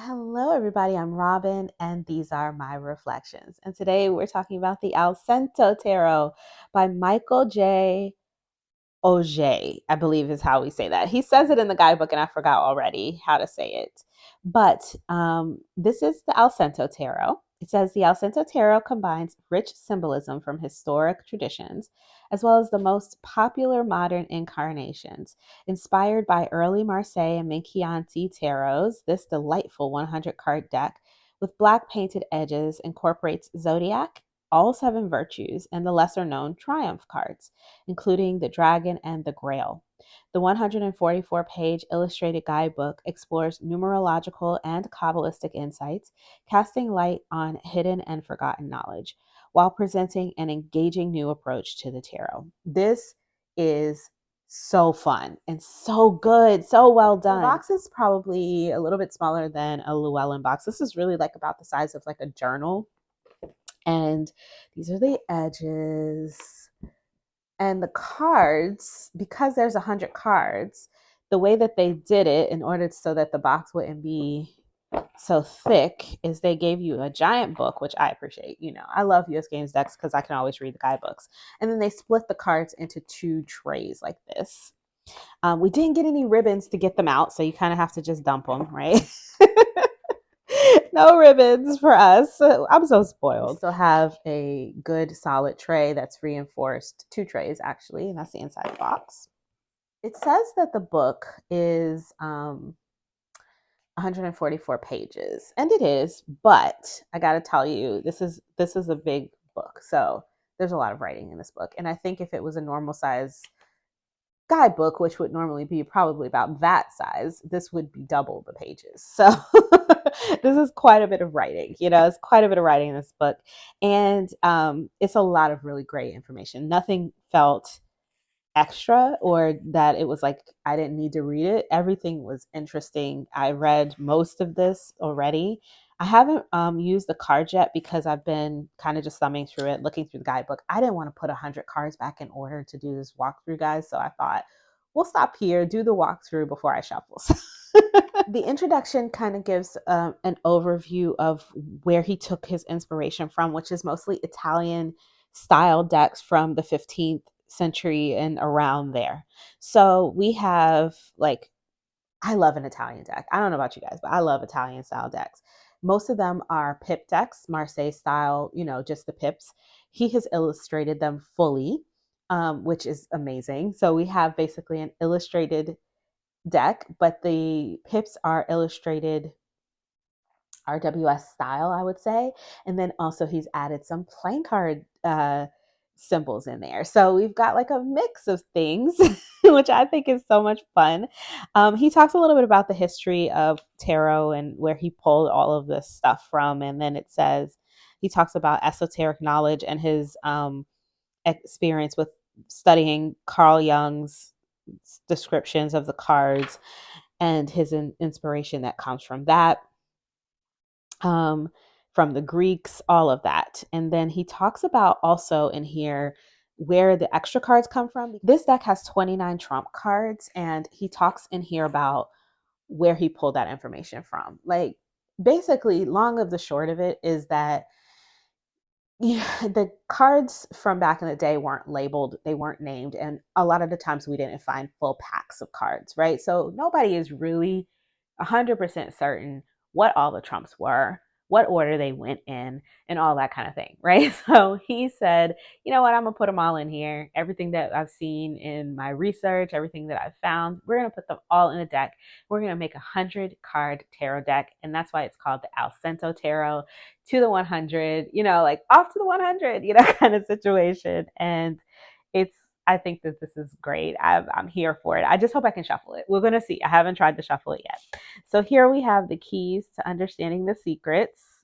Hello, everybody. I'm Robin, and these are my reflections. And today we're talking about the Allcento Tarot by Michael J. Auger, I believe is how we say that. He says it in the guidebook, and I forgot already how to say it. But this is the Allcento Tarot. It says the Allcento Tarot combines rich symbolism from historic traditions, as well as the most popular modern incarnations. Inspired by early Marseille and Minchianti tarots, this delightful 100-card deck with black painted edges incorporates Zodiac, all seven virtues, and the lesser-known Triumph cards, including the Dragon and the Grail. The 144-page illustrated guidebook explores numerological and Kabbalistic insights, casting light on hidden and forgotten knowledge, while presenting an engaging new approach to the tarot. This is so fun and so good, so well done. The box is probably a little bit smaller than a Llewellyn box. This is really like about the size of like a journal. And these are the edges. And the cards, because there's 100 cards, the way that they did it in order so that the box wouldn't be so thick is they gave you a giant book, which I appreciate. You know, I love US Games decks because I can always read the guidebooks. And then they split the cards into 2 trays like this. We didn't get any ribbons to get them out, so you kind of have to just dump them, right? No ribbons for us. I'm so spoiled. We still have a good solid tray that's reinforced, 2 trays actually, and that's the inside the box. It says that the book is 144 pages, and it is, but I got to tell you, this is a big book, so there's a lot of writing in this book. And I think if it was a normal size guidebook, which would normally be probably about that size, this would be double the pages. So this is quite a bit of writing. You know, it's quite a bit of writing in this book, and it's a lot of really great information. Nothing felt extra or that it was like I didn't need to read it. Everything was interesting. I read most of this already. I haven't used the cards yet because I've been kind of just thumbing through it, looking through the guidebook. I didn't want to put 100 cards back in order to do this walkthrough, guys. So I thought we'll stop here, do the walkthrough before I shuffle. The introduction kind of gives an overview of where he took his inspiration from, which is mostly Italian style decks from the 15th century and around there. So we have like, I love an Italian deck. I don't know about you guys, but I love Italian style decks. Most of them are pip decks, Marseille style, you know, just the pips. He has illustrated them fully, which is amazing. So we have basically an illustrated deck, but the pips are illustrated RWS style, I would say. And then also he's added some playing card symbols in there. So we've got like a mix of things, which I think is so much fun. He talks a little bit about the history of tarot and where he pulled all of this stuff from. And then it says he talks about esoteric knowledge and his experience with studying Carl Jung's descriptions of the cards and his inspiration that comes from that. From the Greeks, all of that. And then he talks about also in here where the extra cards come from. This deck has 29 trump cards, and he talks in here about where he pulled that information from. Like, basically, long of the short of it is that the cards from back in the day weren't labeled, they weren't named, and a lot of the times we didn't find full packs of cards, right? So nobody is really 100% certain what all the trumps were, what order they went in, and all that kind of thing, right? So he said, you know what, I'm gonna put them all in here. Everything that I've seen in my research, everything that I've found, we're gonna put them all in a deck. We're gonna make 100-card tarot deck, and that's why it's called the Allcento Tarot, to the 100, you know, like off to the 100, you know, kind of situation. And I think that this is great. I'm here for it. I just hope I can shuffle it. We're going to see. I haven't tried to shuffle it yet. So here we have the keys to understanding the secrets.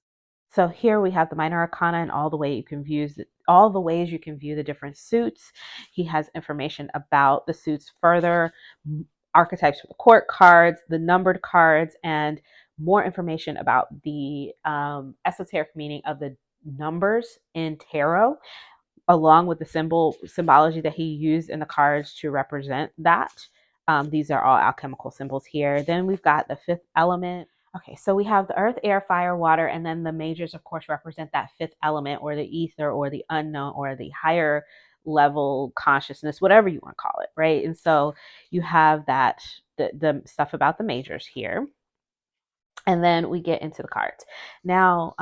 So here we have the minor arcana and all the ways you can view the different suits. He has information about the suits further, archetypes for the court cards, the numbered cards, and more information about the esoteric meaning of the numbers in tarot, along with the symbology that he used in the cards to represent that. These are all alchemical symbols here. Then we've got the 5th element. Okay, so we have the earth, air, fire, water, and then the majors, of course, represent that fifth element or the ether or the unknown or the higher level consciousness, whatever you want to call it, right? And so you have that, the stuff about the majors here. And then we get into the cards. Now,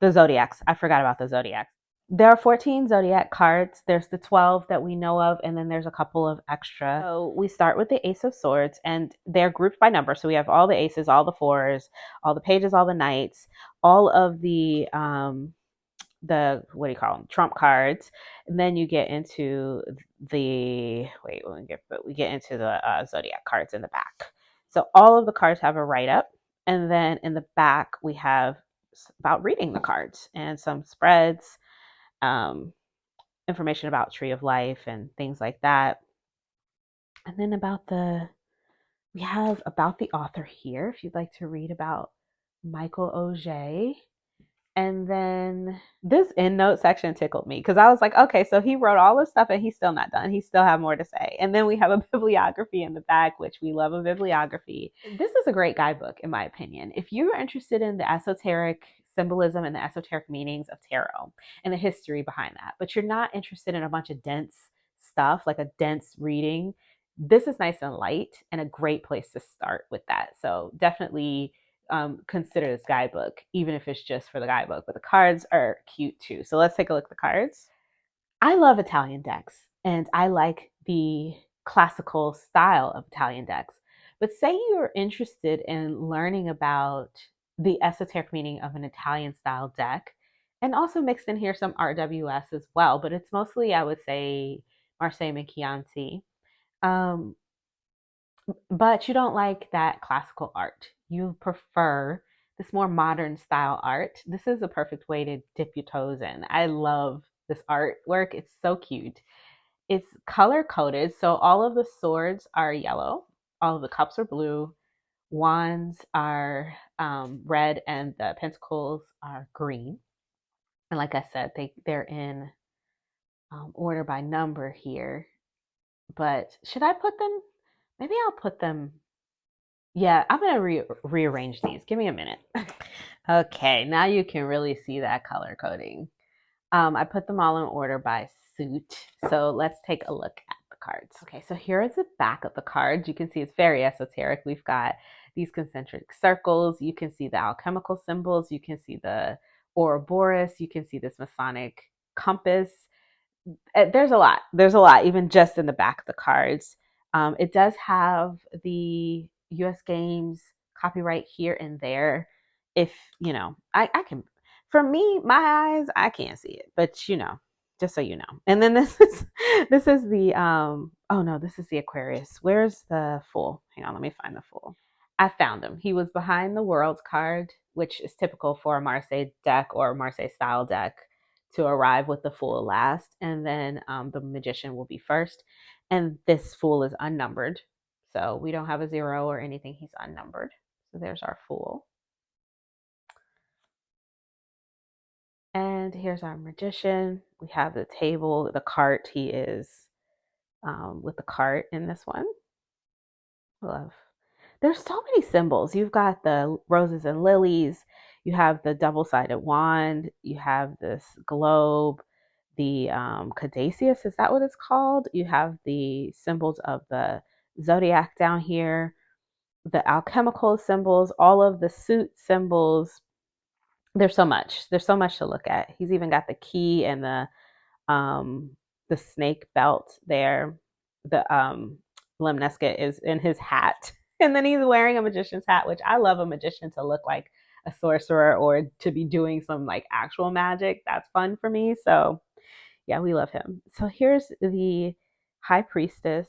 the zodiacs. I forgot about the zodiacs. There are 14 zodiac cards. There's the 12 that we know of, and then there's a couple of extra. So we start with the Ace of Swords, and they're grouped by number. So we have all the aces, all the fours, all the pages, all the knights, all of the what do you call them, trump cards, and then you get into the we get into the zodiac cards in the back. So all of the cards have a write up, and then in the back we have about reading the cards and some spreads, um, information about Tree of Life and things like that. And then we have about the author here if you'd like to read about Michael Auger. And then this endnote section tickled me because I was like, okay, so he wrote all this stuff and he's still not done. He still have more to say. And then we have a bibliography in the back, which we love a bibliography. This is a great guidebook, in my opinion. If you're interested in the esoteric symbolism and the esoteric meanings of tarot and the history behind that, but you're not interested in a bunch of dense stuff, like a dense reading, this is nice and light and a great place to start with that. So definitely consider this guidebook, even if it's just for the guidebook. But the cards are cute too. So let's take a look at the cards. I love Italian decks, and I like the classical style of Italian decks. But say you're interested in learning about the esoteric meaning of an Italian style deck, and also mixed in here some RWS as well, but it's mostly, I would say, Marseille Macchianti. Um, but you don't like that classical art. You prefer this more modern style art. This is a perfect way to dip your toes in. I love this artwork. It's so cute. It's color coded. So all of the swords are yellow, all of the cups are blue, wands are red, and the pentacles are green. And like I said, they're in order by number here. But should I put them? Maybe I'll put them. Yeah, I'm gonna rearrange these. Give me a minute. Okay, now you can really see that color coding. I put them all in order by suit. So let's take a look at the cards. Okay, so here is the back of the cards. You can see it's very esoteric. We've got these concentric circles. You can see the alchemical symbols. You can see the Ouroboros. You can see this Masonic compass. There's a lot. There's a lot, even just in the back of the cards. It does have the US Games copyright here and there. If, I can, for me, my eyes, I can't see it, but just so you know. And then this is the, oh no, this is the Aquarius. Where's the Fool? Hang on, let me find the Fool. I found him. He was behind the Worlds card, which is typical for a Marseille deck or a Marseille style deck to arrive with the Fool last, and then the Magician will be first. And this Fool is unnumbered, so we don't have a 0 or anything. He's unnumbered. So there's our Fool. And here's our Magician. We have the table, the cart. He is with the cart in this one. Love. There's so many symbols. You've got the roses and lilies. You have the double-sided wand. You have this globe, the caduceus. Is that what it's called? You have the symbols of the zodiac down here, the alchemical symbols, all of the suit symbols. There's so much. There's so much to look at. He's even got the key and um, the snake belt there. The lemniscate is in his hat. And then he's wearing a magician's hat, which I love a magician to look like a sorcerer or to be doing some like actual magic. That's fun for me. So yeah, we love him. So here's the high priestess.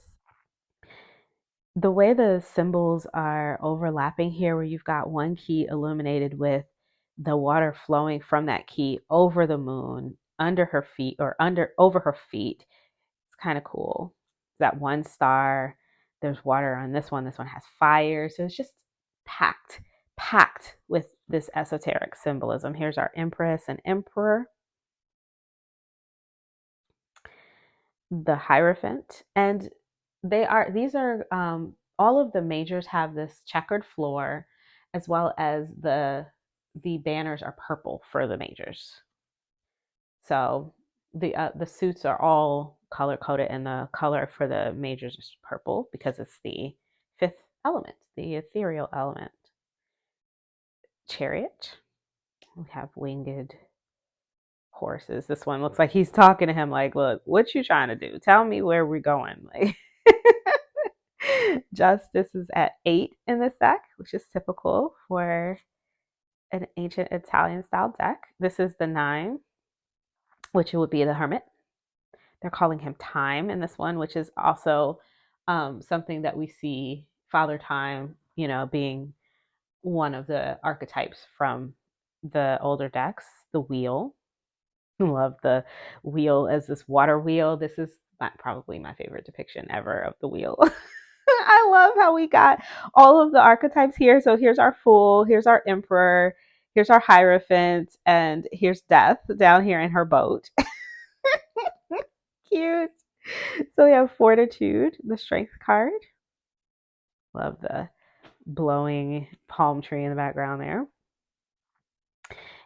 The way the symbols are overlapping here, where you've got one key illuminated with the water flowing from that key over the moon, under her feet or over her feet. It's kind of cool. That one star, there's water on this one. This one has fire. So it's just packed with this esoteric symbolism. Here's our Empress and Emperor, the Hierophant, and these are all of the majors have this checkered floor, as well as the banners are purple for the majors. So the suits are all color coded, and the color for the majors is purple because it's the fifth element, the ethereal element. Chariot. We have winged horses. This one looks like he's talking to him like, look, what you trying to do? Tell me where we're going. Like Justice is at 8 in this deck, which is typical for an ancient Italian style deck. This is the 9, which would be the Hermit. They're calling him Time in this one, which is also something that we see Father Time, being one of the archetypes from the older decks. The Wheel. I love the wheel as this water wheel. This is probably my favorite depiction ever of the wheel. I love how we got all of the archetypes here. So here's our Fool, here's our Emperor, here's our Hierophant, and here's Death down here in her boat. Cute. So we have Fortitude, the Strength card. Love the blowing palm tree in the background there.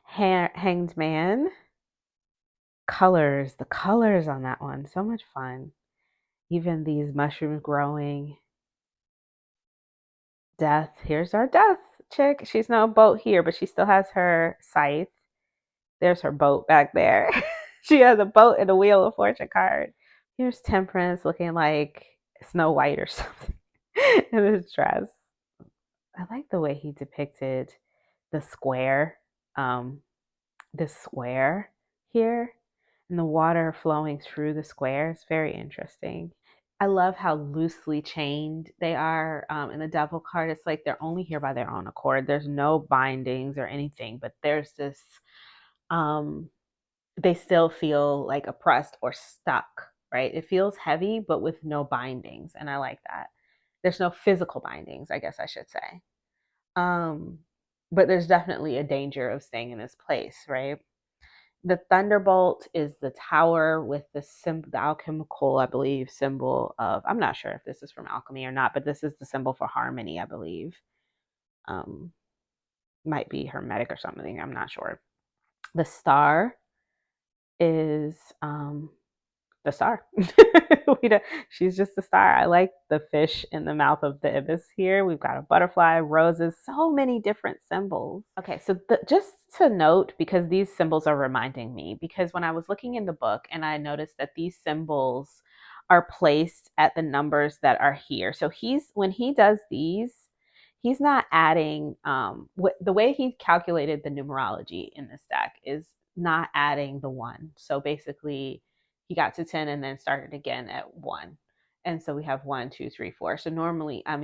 Hanged Man. Colors, the colors on that one, so much fun. Even these mushrooms growing. Death, here's our Death chick. She's no boat here, but she still has her scythe. There's her boat back there. She has a boat and a Wheel of Fortune card. Here's Temperance looking like Snow White or something in this dress. I like the way he depicted the square, this square here, and the water flowing through the square. It's very interesting. I love how loosely chained they are in the Devil card. It's like they're only here by their own accord. There's no bindings or anything, but there's this, they still feel like oppressed or stuck, right? It feels heavy, but with no bindings. And I like that. There's no physical bindings, I guess I should say. But there's definitely a danger of staying in this place, right? The Thunderbolt is the tower with the alchemical, I believe, symbol of, I'm not sure if this is from alchemy or not, but this is the symbol for harmony, I believe. Might be hermetic or something, I'm not sure. The Star is the star. She's just a star. I like the fish in the mouth of the ibis here. We've got a butterfly, roses, so many different symbols. Okay, so just to note, because these symbols are reminding me, because when I was looking in the book and I noticed that these symbols are placed at the numbers that are here. So when he does these, he's not adding, the way he calculated the numerology in this deck is not adding the 1. So basically, he got to 10 and then started again at 1. And so we have 1, 2, 3, 4. So normally, I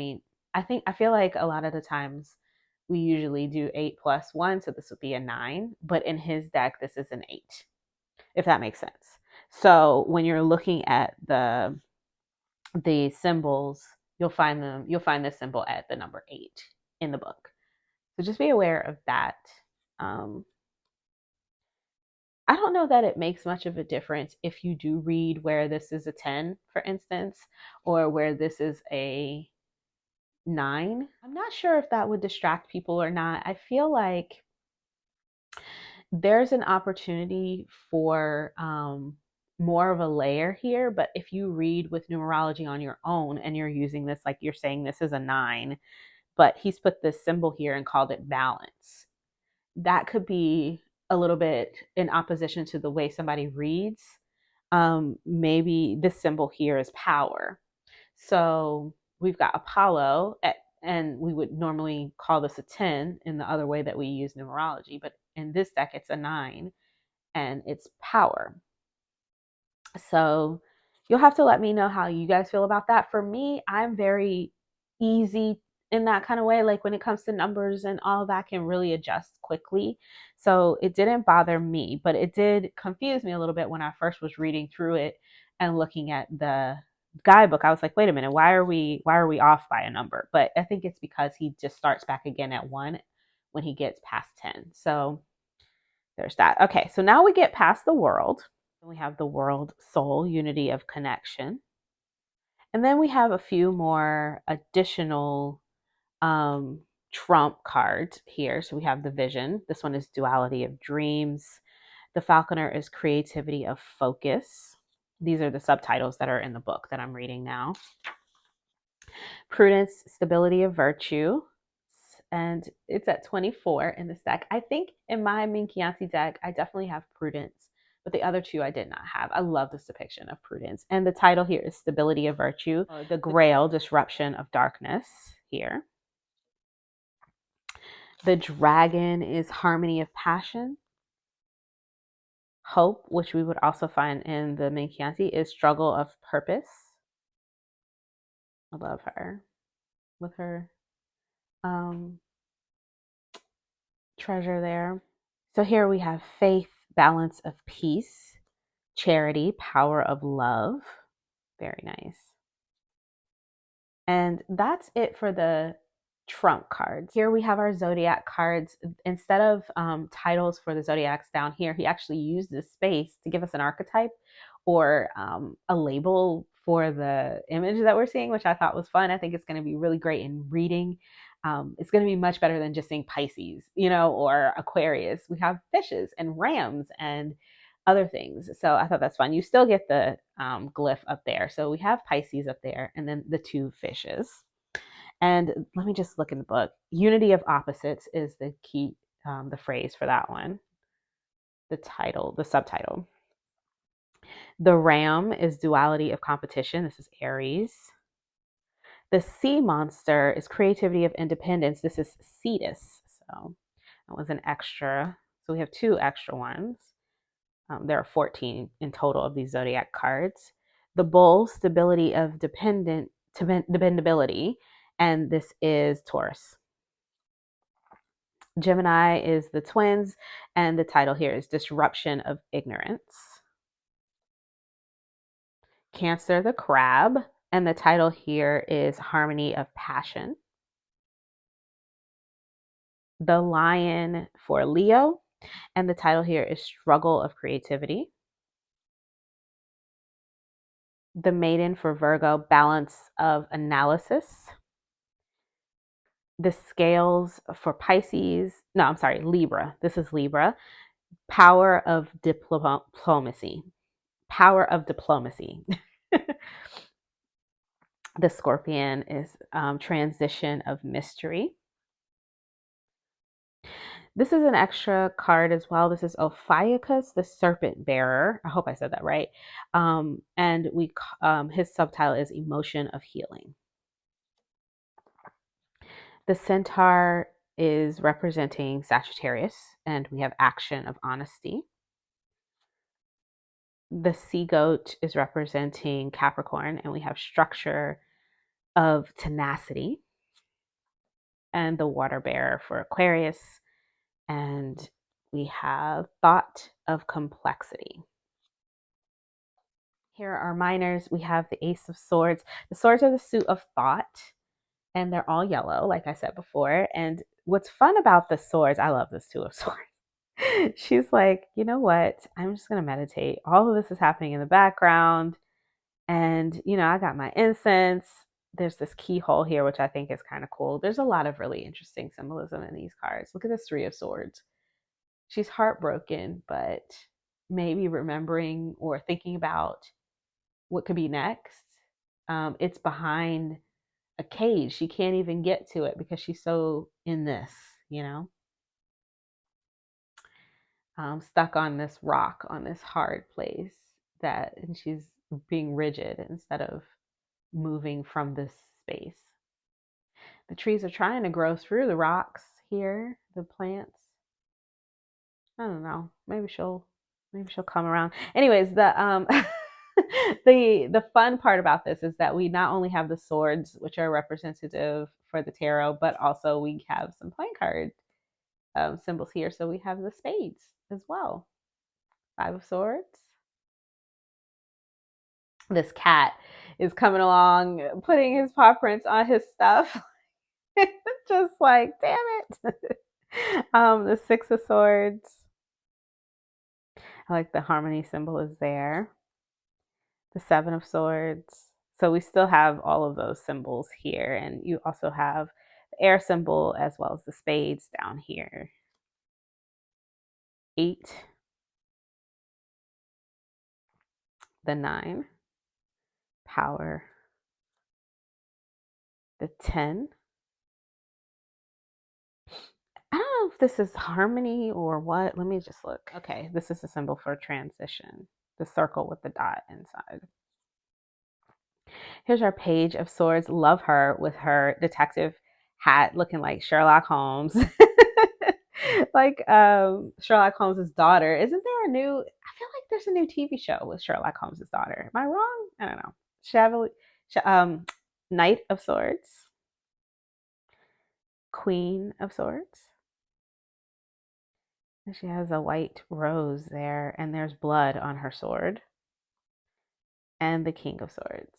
feel like a lot of the times we usually do 8 plus 1. So this would be a 9. But in his deck, this is an 8, if that makes sense. So when you're looking at the symbols, you'll find this symbol at the number 8 in the book. So just be aware of that. I don't know that it makes much of a difference if you do read where this is a 10, for instance, or where this is a 9. I'm not sure if that would distract people or not. I feel like there's an opportunity for more of a layer here, but if you read with numerology on your own and you're using this, like you're saying this is a 9, but he's put this symbol here and called it balance, that could be a little bit in opposition to the way somebody reads. Maybe this symbol here is power. So we've got Apollo, and we would normally call this a 10 in the other way that we use numerology, but in this deck it's a 9 and it's power. So you'll have to let me know how you guys feel about that. For me, I'm very easy in that kind of way. Like when it comes to numbers and all of that, I can really adjust quickly. So it didn't bother me, but it did confuse me a little bit when I first was reading through it and looking at the guidebook. I was like, wait a minute, why are we off by a number? But I think it's because he just starts back again at 1 when he gets past 10. So there's that. Okay, so now we get past the world. We have the world, soul, unity of connection. And then we have a few more additional trump card here. So we have the Vision. This one is Duality of Dreams. The Falconer is Creativity of Focus. These are the subtitles that are in the book that I'm reading now. Prudence, Stability of Virtue. And it's at 24 in this deck. I think in my Minkianti deck, I definitely have Prudence, but the other two I did not have. I love this depiction of Prudence. And the title here is Stability of Virtue. The Grail, Disruption of Darkness here. The Dragon is Harmony of Passion. Hope, which we would also find in the Minkianti, is Struggle of Purpose. I love her with her treasure there. So here we have Faith, Balance of Peace, Charity, Power of Love. Very nice. And that's it for the trump cards. Here we have our Zodiac cards. Instead of titles for the Zodiacs down here, he actually used this space to give us an archetype or a label for the image that we're seeing, which I thought was fun. I think it's going to be really great in reading. It's going to be much better than just saying Pisces, or Aquarius. We have fishes and rams and other things. So I thought that's fun. You still get the glyph up there. So we have Pisces up there and then the two fishes. And let me just look in the book. Unity of Opposites is the key, the phrase for that one. The title, the subtitle. The Ram is Duality of Competition. This is Aries. The Sea Monster is Creativity of Independence. This is Cetus. So that was an extra. So we have two extra ones. There are 14 in total of these Zodiac cards. The Bull, Stability of Dependability. And this is Taurus. Gemini is the Twins, and the title here is Disruption of Ignorance. Cancer, the Crab, and the title here is Harmony of Passion. The Lion for Leo, and the title here is Struggle of Creativity. The Maiden for Virgo, Balance of Analysis. The Scales for Pisces. No, I'm sorry, Libra. This is Libra. Power of Diplomacy. Power of Diplomacy. The Scorpion is Transition of Mystery. This is an extra card as well. This is Ophiuchus, the Serpent Bearer. I hope I said that right. And his subtitle is Emotion of Healing. The Centaur is representing Sagittarius, and we have Action of Honesty. The Sea Goat is representing Capricorn, and we have Structure of Tenacity. And the Water Bearer for Aquarius, and we have Thought of Complexity. Here are minors. We have the Ace of Swords. The swords are the suit of thought, and they're all yellow, like I said before. And what's fun about the swords, I love this Two of Swords. She's like, you know what? I'm just going to meditate. All of this is happening in the background. And, I got my incense. There's this keyhole here, which I think is kind of cool. There's a lot of really interesting symbolism in these cards. Look at this Three of Swords. She's heartbroken, but maybe remembering or thinking about what could be next. It's behind a cage. She can't even get to it because she's so in this, stuck on this rock, on this hard place and she's being rigid instead of moving from this space. The trees are trying to grow through the rocks here, the plants. I don't know. Maybe she'll come around. Anyways, the the fun part about this is that we not only have the swords, which are representative for the tarot, but also we have some playing card symbols here. So we have the spades as well. Five of Swords. This cat is coming along, putting his paw prints on his stuff. Just like, damn it. The Six of Swords. I like the harmony symbol is there. The Seven of Swords. So we still have all of those symbols here. And you also have air symbol as well as the spades down here. 8, the 9, power, the 10. I don't know if this is harmony or what. Let me just look. Okay, this is a symbol for transition. The circle with the dot inside. Here's our Page of Swords. Love her with her detective hat looking like Sherlock Holmes. Like Sherlock Holmes' daughter. Isn't there a new, I feel like there's a new TV show with Sherlock Holmes' daughter. Am I wrong? I don't know. Knight of Swords. Queen of Swords. And she has a white rose there, and there's blood on her sword. And the King of Swords.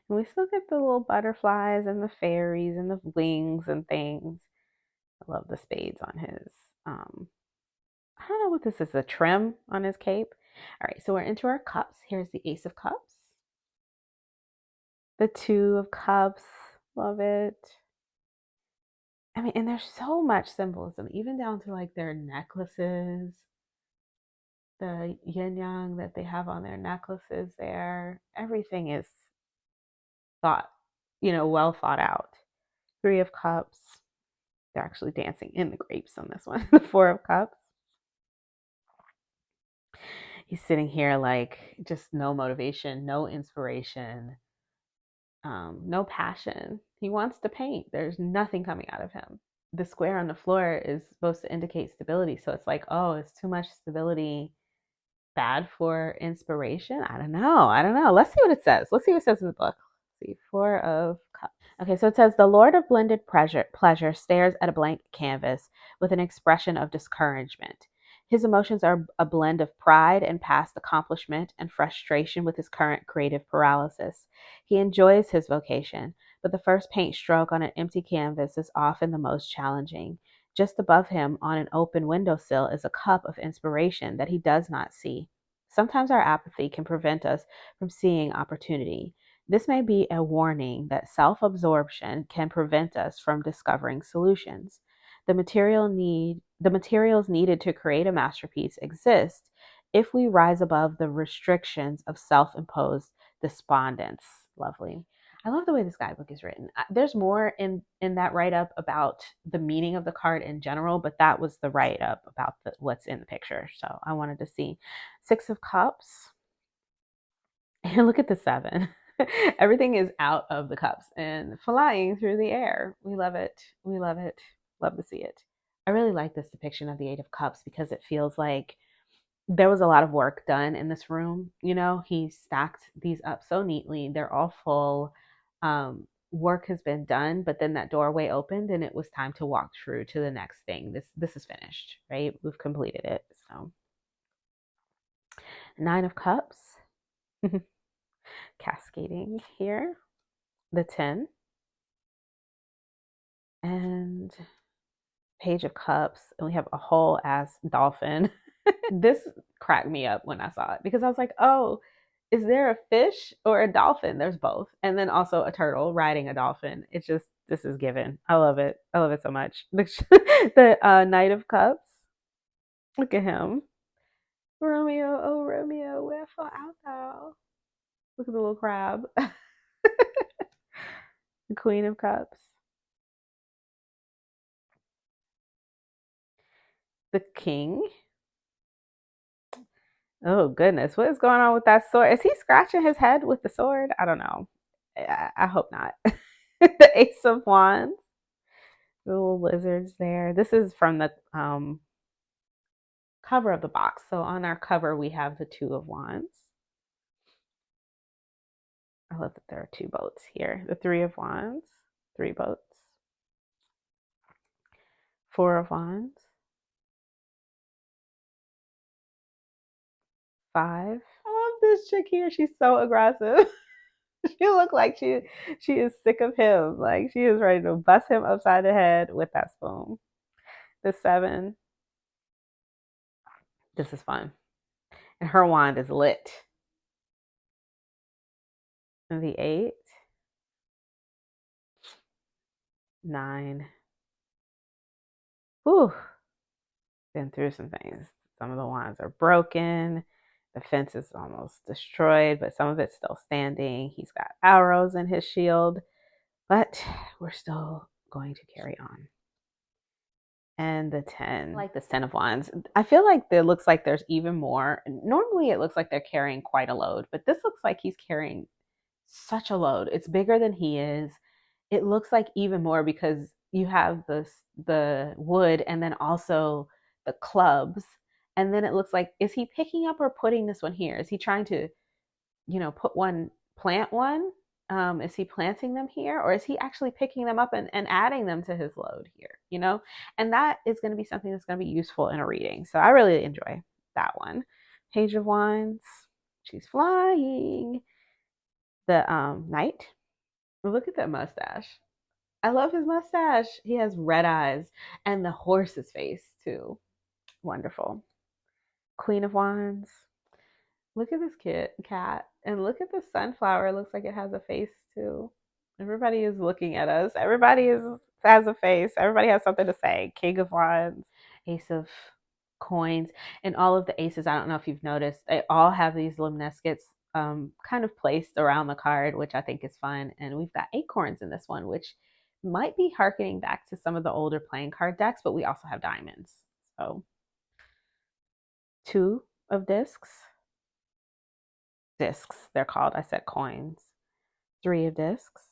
And we still get the little butterflies and the fairies and the wings and things. I love the spades on his, I don't know what this is, a trim on his cape. All right, so we're into our cups. Here's the Ace of Cups. The 2 of Cups, love it. I mean, and there's so much symbolism, even down to like their necklaces, the yin yang that they have on their necklaces there. Everything is thought, well thought out. 3 of Cups. They're actually dancing in the grapes on this one. The 4 of Cups. He's sitting here like just no motivation, no inspiration, no passion. He wants to paint. There's nothing coming out of him. The square on the floor is supposed to indicate stability. So it's like, oh, it's too much stability bad for inspiration? I don't know. Let's see what it says. Let's see what it says in the book. Let's see, 4 of Cups. Okay, so it says, the Lord of blended pleasure stares at a blank canvas with an expression of discouragement. His emotions are a blend of pride and past accomplishment and frustration with his current creative paralysis. He enjoys his vocation, but the first paint stroke on an empty canvas is often the most challenging. Just above him, on an open windowsill, is a cup of inspiration that he does not see. Sometimes our apathy can prevent us from seeing opportunity. This may be a warning that self-absorption can prevent us from discovering solutions. The materials needed to create a masterpiece exist if we rise above the restrictions of self-imposed despondence. Lovely. I love the way this guidebook is written. There's more in that write-up about the meaning of the card in general, but that was the write-up about what's in the picture. So I wanted to see. 6 of Cups. And look at the 7. Everything is out of the cups and flying through the air. We love it. We love it. Love to see it. I really like this depiction of the 8 of Cups because it feels like there was a lot of work done in this room. He stacked these up so neatly. They're all full. Work has been done, but then that doorway opened and it was time to walk through to the next thing. This is finished, right? We've completed it. So 9 of Cups. Cascading here. The 10. And Page of Cups. And we have a whole ass dolphin. This cracked me up when I saw it because I was like, oh, is there a fish or a dolphin? There's both. And then also a turtle riding a dolphin. It's just, this is given. I love it. I love it so much. The Knight of Cups. Look at him. Romeo, oh Romeo, wherefore art thou? Look at the little crab. The Queen of Cups. The King. Oh goodness, what is going on with that sword? Is he scratching his head with the sword? I don't know. I hope not. The Ace of Wands. The little lizards there. This is from the cover of the box. So on our cover, we have the 2 of Wands. I love that there are 2 boats here. The 3 of Wands, 3 boats. 4 of Wands. 5. I love this chick here. She's so aggressive. She look like she is sick of him. Like she is ready to bust him upside the head with that spoon. The 7. This is fun. And her wand is lit. And the 8. 9. Whew. Been through some things. Some of the wands are broken. The fence is almost destroyed, but some of it's still standing. He's got arrows in his shield, but we're still going to carry on. And the 10, like the 10 of wands. I feel like it looks like there's even more. Normally it looks like they're carrying quite a load, but this looks like he's carrying such a load. It's bigger than he is. It looks like even more because you have the wood and then also the clubs. And then it looks like, is he picking up or putting this one here? Is he trying to, put one, plant one? Is he planting them here, or is he actually picking them up and adding them to his load here? And that is going to be something that's going to be useful in a reading. So I really enjoy that one. Page of Wands. She's flying. The Knight. Look at that mustache. I love his mustache. He has red eyes and the horse's face too. Wonderful. Queen of Wands. Look at this cat, and look at the sunflower. It looks like it has a face too. Everybody is looking at us. Has a face. Everybody has something to say. King of Wands, Ace of Coins, and all of the aces. I don't know if you've noticed, they all have these lemniscates kind of placed around the card, which I think is fun. And we've got acorns in this one, which might be harkening back to some of the older playing card decks, but we also have diamonds. So 2 of discs. Discs, they're called. I said coins. 3 of discs.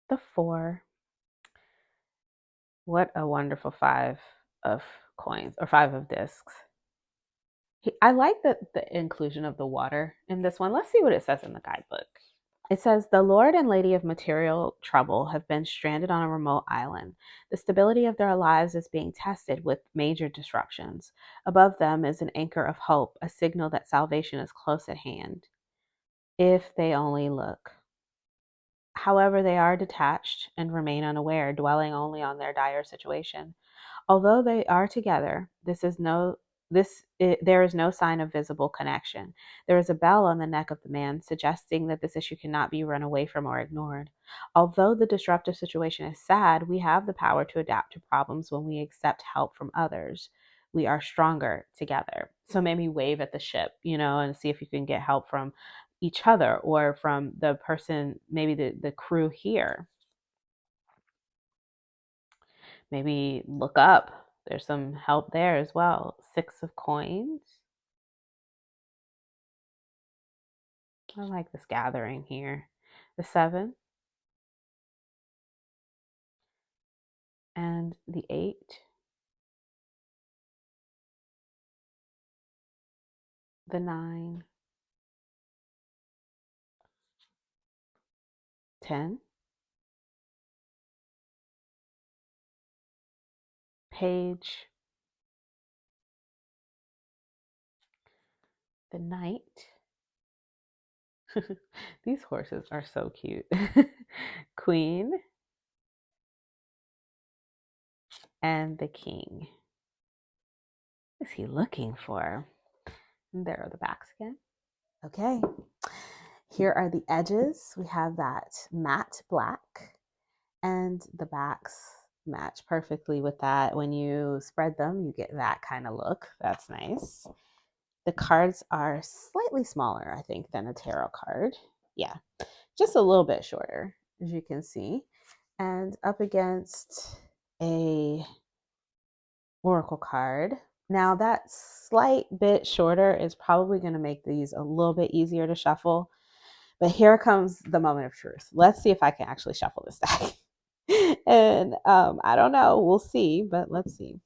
The 4. What a wonderful 5 of coins, or 5 of discs. I like the inclusion of the water in this one. Let's see what it says in the guidebook. It says, the Lord and Lady of Material Trouble have been stranded on a remote island. The stability of their lives is being tested with major disruptions. Above them is an anchor of hope, a signal that salvation is close at hand, if they only look. However, they are detached and remain unaware, dwelling only on their dire situation. Although they are together, there is no sign of visible connection. There is a bell on the neck of the man, suggesting that this issue cannot be run away from or ignored. Although the disruptive situation is sad, we have the power to adapt to problems when we accept help from others. We are stronger together. So maybe wave at the ship, and see if you can get help from each other or from the person, maybe the crew here. Maybe look up. There's some help there as well. 6 of coins. I like this gathering here. The 7. And the 8. The 9. 10. Page. The Knight. These horses are so cute. Queen. And the King. What is he looking for? And there are the backs again. Okay. Here are the edges. We have that matte black, and the backs match perfectly with that. When you spread them, you get that kind of look. That's nice. The cards are slightly smaller, I think, than a tarot card. Yeah, just a little bit shorter, as you can see. And up against a oracle card. Now that slight bit shorter is probably going to make these a little bit easier to shuffle. But here comes the moment of truth. Let's see if I can actually shuffle this deck. And I don't know. We'll see, but let's see.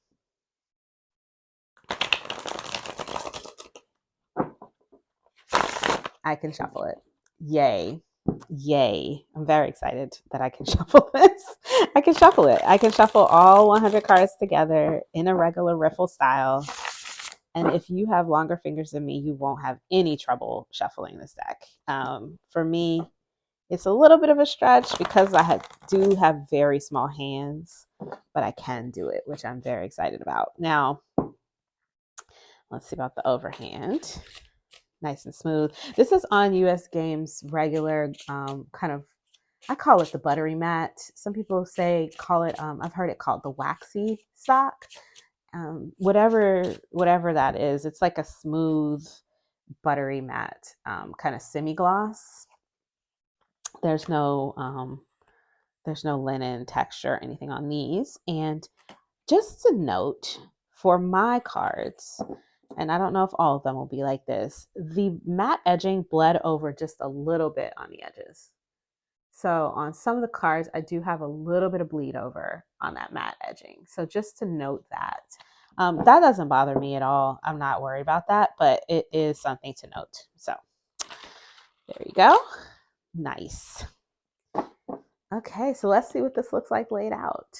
I can shuffle it. Yay. Yay. I'm very excited that I can shuffle this. I can shuffle it. I can shuffle all 100 cards together in a regular riffle style. And if you have longer fingers than me, you won't have any trouble shuffling this deck. For me, it's a little bit of a stretch because I do have very small hands, but I can do it, which I'm very excited about. Now, let's see about the overhand. Nice and smooth. This is on US Games regular kind of I call it the buttery matte. Some people call it, I've heard it called the waxy stock. Whatever that is, it's like a smooth, buttery matte, kind of semi-gloss. There's no linen texture or anything on these. And just a note for my cards, and I don't know if all of them will be like this, the matte edging bled over just a little bit on the edges. So on some of the cards, I do have a little bit of bleed over on that matte edging. So just to note that. That doesn't bother me at all. I'm not worried about that, but it is something to note. So there you go. Nice. Okay, so let's see what this looks like laid out.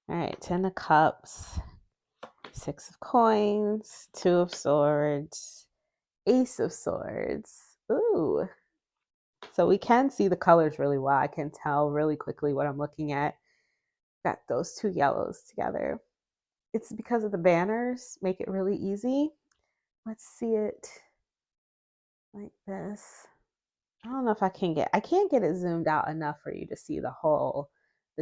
All right, 10 of Cups, 6 of Coins, 2 of Swords, Ace of Swords. Ooh. So we can see the colors really well. I can tell really quickly what I'm looking at. Got those two yellows together. It's because of the banners, make it really easy. Let's see it like this. I don't know if I can't get it zoomed out enough for you to see the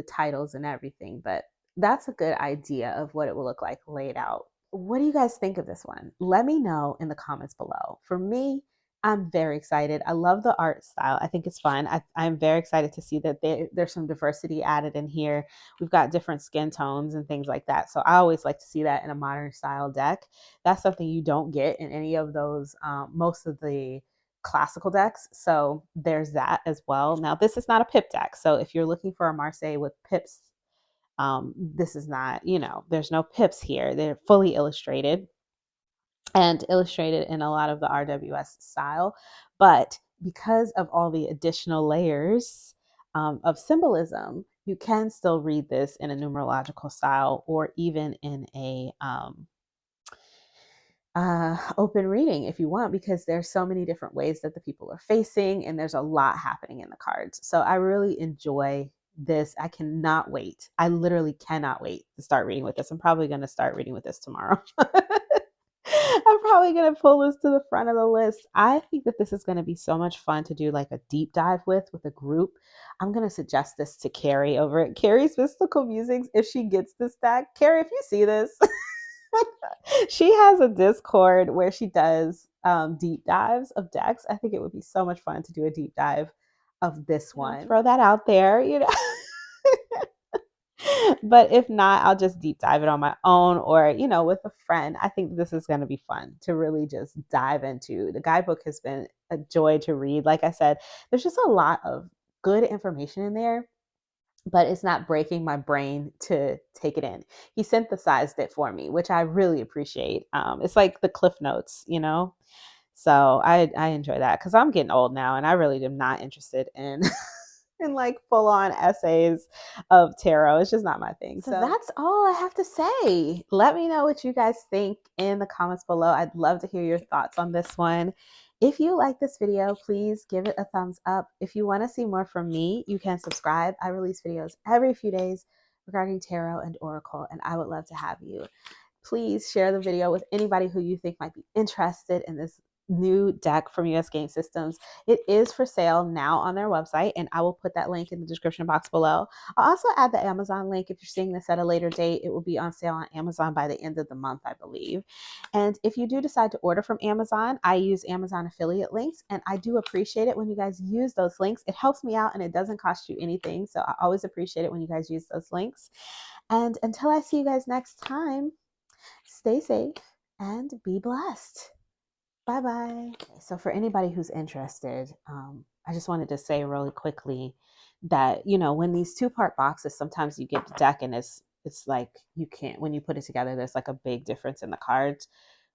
titles and everything, but that's a good idea of what it will look like laid out. What do you guys think of this one? Let me know in the comments below. For me, I'm very excited. I love the art style. I think it's fun. I'm very excited to see that there's some diversity added in here. We've got different skin tones and things like that. So I always like to see that in a modern style deck. That's something you don't get in any of those, most of the classical decks. So there's that as well. Now, this is not a pip deck. So if you're looking for a Marseille with pips, this is not, there's no pips here. They're fully illustrated and illustrated in a lot of the RWS style. But because of all the additional layers of symbolism, you can still read this in a numerological style or even in a open reading if you want, because there's so many different ways that the people are facing and there's a lot happening in the cards. So I really enjoy this. I cannot wait. I literally cannot wait to start reading with this. I'm probably going to start reading with this tomorrow. I'm probably going to pull this to the front of the list. I think that this is going to be so much fun to do like a deep dive with a group. I'm going to suggest this to Carrie over at Carrie's Mystical Musings if she gets this deck. Carrie, if you see this, she has a Discord where she does deep dives of decks. I think it would be so much fun to do a deep dive of this one. Throw that out there, But if not, I'll just deep dive it on my own or, with a friend. I think this is going to be fun to really just dive into. The guidebook has been a joy to read. Like I said, there's just a lot of good information in there, but it's not breaking my brain to take it in. He synthesized it for me, which I really appreciate. It's like the Cliff Notes, So I enjoy that because I'm getting old now and I really am not interested in in like full on essays of tarot. It's just not my thing. So that's all I have to say. Let me know what you guys think in the comments below. I'd love to hear your thoughts on this one. If you like this video, please give it a thumbs up. If you want to see more from me, you can subscribe. I release videos every few days regarding tarot and oracle, and I would love to have you. Please share the video with anybody who you think might be interested in this new deck from US Game Systems. It is for sale now on their website, and I will put that link in the description box below. I'll also add the Amazon link if you're seeing this at a later date. It will be on sale on Amazon by the end of the month, I believe. And if you do decide to order from Amazon, I use Amazon affiliate links, and I do appreciate it when you guys use those links. It helps me out and it doesn't cost you anything. So I always appreciate it when you guys use those links. And until I see you guys next time, stay safe and be blessed. Bye-bye. So for anybody who's interested, I just wanted to say really quickly that, when these two-part boxes, sometimes you get the deck and it's like you can't, when you put it together, there's like a big difference in the cards.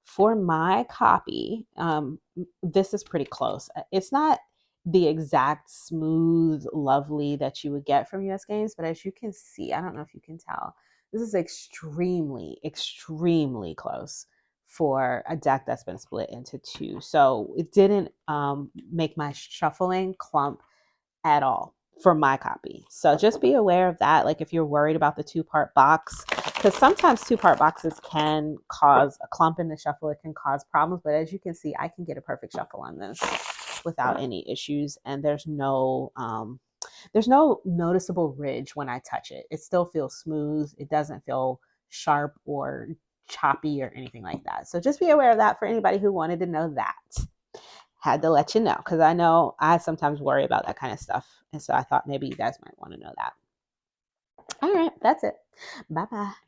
For my copy, this is pretty close. It's not the exact smooth, lovely that you would get from US Games, but as you can see, I don't know if you can tell, this is extremely, extremely close for a deck that's been split into two. So it didn't make my shuffling clump at all for my copy. So just be aware of that. Like if you're worried about the two-part box, because sometimes two-part boxes can cause a clump in the shuffle. It can cause problems. But as you can see, I can get a perfect shuffle on this without any issues. And there's no there's no noticeable ridge when I touch it. It still feels smooth. It doesn't feel sharp or choppy or anything like that. So just be aware of that for anybody who wanted to know that. Had to let you know, because I know I sometimes worry about that kind of stuff. And so I thought maybe you guys might want to know that. All right, that's it. Bye-bye.